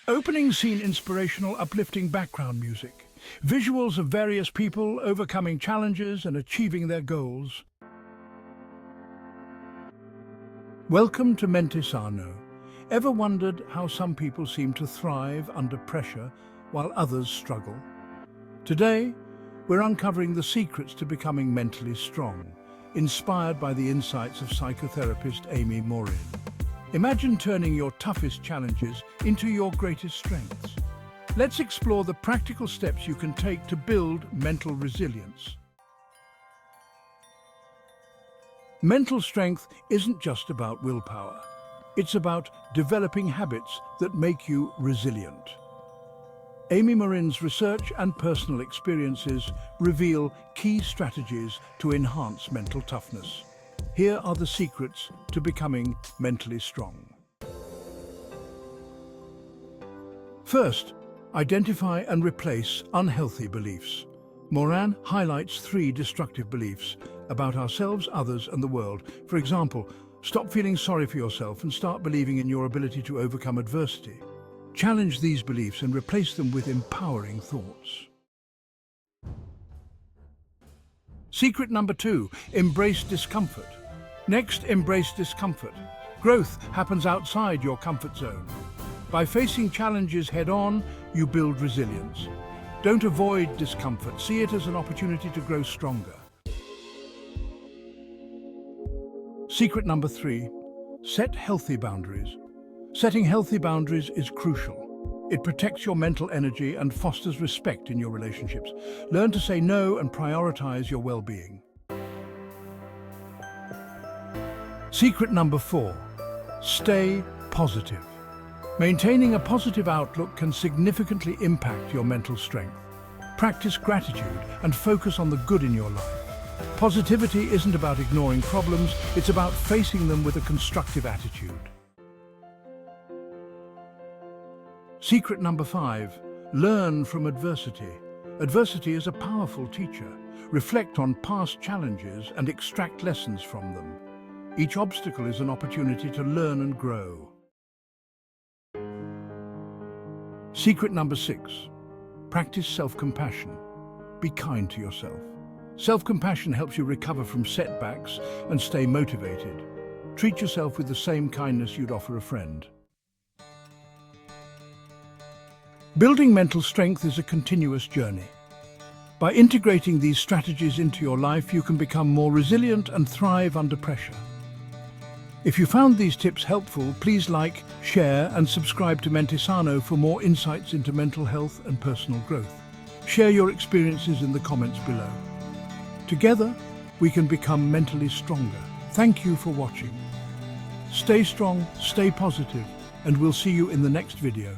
Opening scene inspirational, uplifting background music. Visuals of various people overcoming challenges and achieving their goals. Welcome to Mente Sano. Ever wondered how some people seem to thrive under pressure while others struggle? Today, we're uncovering the secrets to becoming mentally strong, inspired by the insights of psychotherapist Amy Morin. Imagine turning your toughest challenges into your greatest strengths. Let's explore the practical steps you can take to build mental resilience. Mental strength isn't just about willpower. It's about developing habits that make you resilient. Amy Morin's research and personal experiences reveal key strategies to enhance mental toughness. Here are the secrets to becoming mentally strong. First, identify and replace unhealthy beliefs. Morin highlights 3 destructive beliefs about ourselves, others, and the world. For example, stop feeling sorry for yourself and start believing in your ability to overcome adversity. Challenge these beliefs and replace them with empowering thoughts. Secret number 2, embrace discomfort. Next, embrace discomfort. Growth happens outside your comfort zone. By facing challenges head-on, you build resilience. Don't avoid discomfort, see it as an opportunity to grow stronger. Secret number 3, set healthy boundaries. Setting healthy boundaries is crucial. It protects your mental energy and fosters respect in your relationships. Learn to say no and prioritize your well-being. Secret number 4, stay positive. Maintaining a positive outlook can significantly impact your mental strength. Practice gratitude and focus on the good in your life. Positivity isn't about ignoring problems, it's about facing them with a constructive attitude. Secret number 5, learn from adversity. Adversity is a powerful teacher. Reflect on past challenges and extract lessons from them. Each obstacle is an opportunity to learn and grow. Secret number 6, practice self-compassion. Be kind to yourself. Self-compassion helps you recover from setbacks and stay motivated. Treat yourself with the same kindness you'd offer a friend. Building mental strength is a continuous journey. By integrating these strategies into your life, you can become more resilient and thrive under pressure. If you found these tips helpful, please like, share, and subscribe to Mente Sano for more insights into mental health and personal growth. Share your experiences in the comments below. Together, we can become mentally stronger. Thank you for watching. Stay strong, stay positive, and we'll see you in the next video.